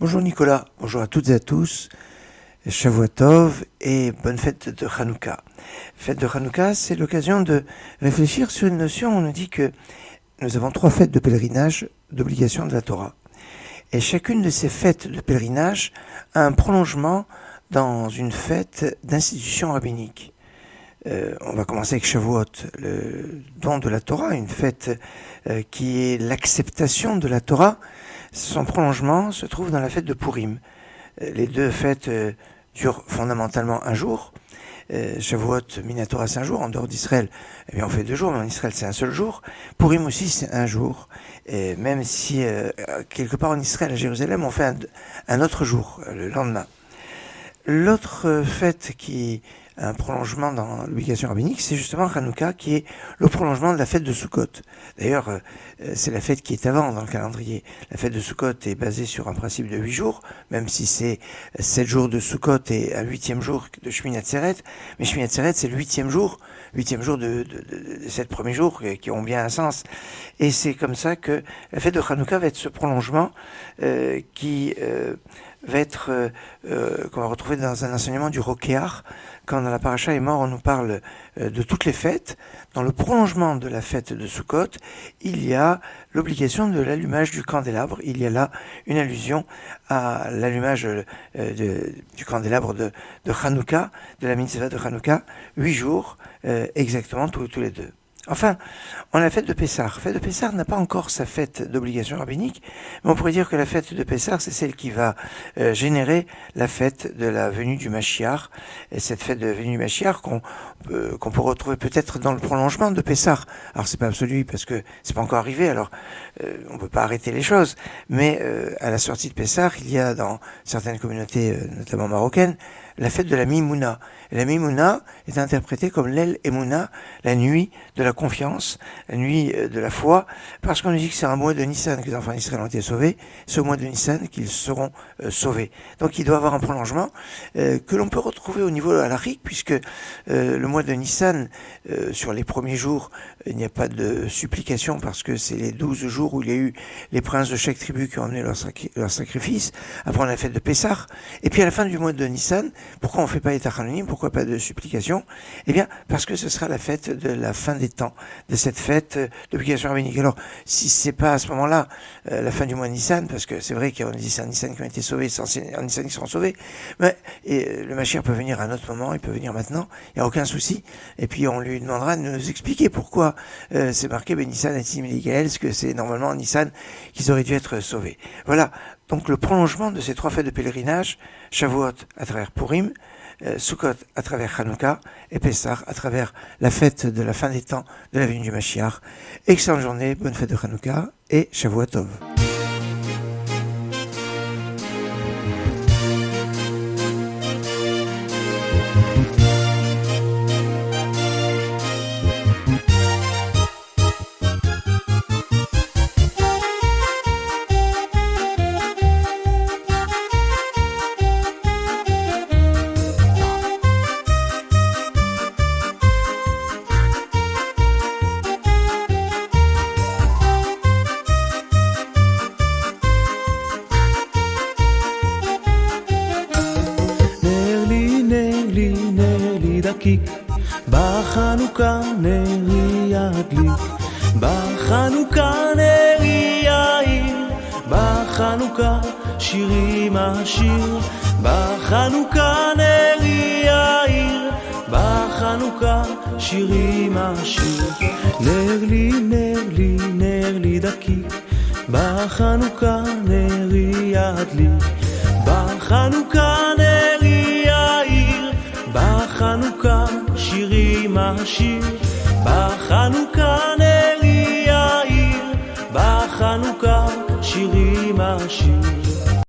Bonjour Nicolas, bonjour à toutes et à tous, Shavua Tov et bonne fête de Hanouka. Fête de Hanouka, c'est l'occasion de réfléchir sur une notion. On nous dit que nous avons 3 fêtes de pèlerinage d'obligation de la Torah. Et chacune de ces fêtes de pèlerinage a un prolongement dans une fête d'institution rabbinique. On va commencer avec Shavuot, le don de la Torah, une fête qui est l'acceptation de la Torah. Son prolongement se trouve dans la fête de Purim. Les 2 fêtes durent fondamentalement un jour. Shavuot, Minatora, c'est un jour. En dehors d'Israël, eh bien, on fait 2 jours, mais en Israël, c'est un seul jour. Purim aussi, c'est un jour. Et même si, quelque part en Israël, à Jérusalem, on fait un autre jour, le lendemain. L'autre fête qui a un prolongement dans l'obligation rabbinique, c'est justement Hanouka, qui est le prolongement de la fête de Sukkot. D'ailleurs, c'est la fête qui est avant dans le calendrier. La fête de Sukkot est basée sur un principe de 8 jours, même si c'est 7 jours de Sukkot et un 8e jour de Shmini Atzeret. Mais Shmini Atzeret, c'est le 8e jour de 7 premiers jours qui ont bien un sens. Et c'est comme ça que la fête de Hanouka va être ce prolongement qui va être qu'on va retrouver dans un enseignement du Rokéar. Quand dans la paracha est mort, on nous parle de toutes les fêtes. Dans le prolongement de la fête de Sukkot, il y a l'obligation de l'allumage du candélabre. Il y a là une allusion à l'allumage du candélabre de Hanouka, de la mitzvah de Hanouka, 8 jours exactement tous les 2. Enfin, on a la fête de Pessah. La fête de Pessah n'a pas encore sa fête d'obligation rabbinique, mais on pourrait dire que la fête de Pessah, c'est celle qui va générer la fête de la venue du Mashiach. Et cette fête de la venue du Mashiach qu'on peut retrouver peut-être dans le prolongement de Pessah. Alors c'est pas absolu parce que c'est pas encore arrivé, alors on peut pas arrêter les choses. Mais à la sortie de Pessah, il y a dans certaines communautés, notamment marocaines, la fête de la Mimouna. Et la Mimouna est interprétée comme l'El Emouna, la nuit de la confiance, la nuit de la foi, parce qu'on nous dit que c'est un mois de Nissan que les enfants d'Israël ont été sauvés, ce mois de Nissan qu'ils seront sauvés. Donc il doit avoir un prolongement que l'on peut retrouver au niveau halakhique, puisque le mois de Nissan, sur les premiers jours, il n'y a pas de supplication, parce que c'est les 12 jours où il y a eu les princes de chaque tribu qui ont amené leur sacrifice. Après on a la fête de Pessah, et puis à la fin du mois de Nissan, pourquoi on ne fait pas les Tachanonim, pourquoi pas de supplication? Eh bien, parce que ce sera la fête de la fin des temps, de cette fête d'obligation rabbinique. Alors, si c'est pas à ce moment-là, la fin du mois de Nissan, parce que c'est vrai qu'il y a des Nissan qui ont été sauvés, en Nissan qui seront sauvés, mais le Mashiach peut venir à un autre moment, il peut venir maintenant, il n'y a aucun souci, et puis on lui demandera de nous expliquer pourquoi c'est marqué Nissan et Tim Gaël, parce que c'est normalement en Nissan qu'ils auraient dû être sauvés. Voilà, donc le prolongement de ces 3 fêtes de pèlerinage, Shavuot à travers Purim, Sukkot à travers Hanouka et Pessah à travers la fête de la fin des temps de la venue du Mashiach. Excellente journée, bonne fête de Hanouka et Shavua Tov. בחנוכה נרי ידליק, בחנוכה נרי יאיר, בחנוכה שירים אשיר, בחנוכה נרי יאיר, בחנוכה שירים אשיר. נר לי, נר לי, נר לי דקיק, בחנוכה נרי ידליק, בחנוכה נרי יאיר, בחנוכה שירים אשיר, בחנוכה נרי יאיר, בחנוכה שירים אשיר.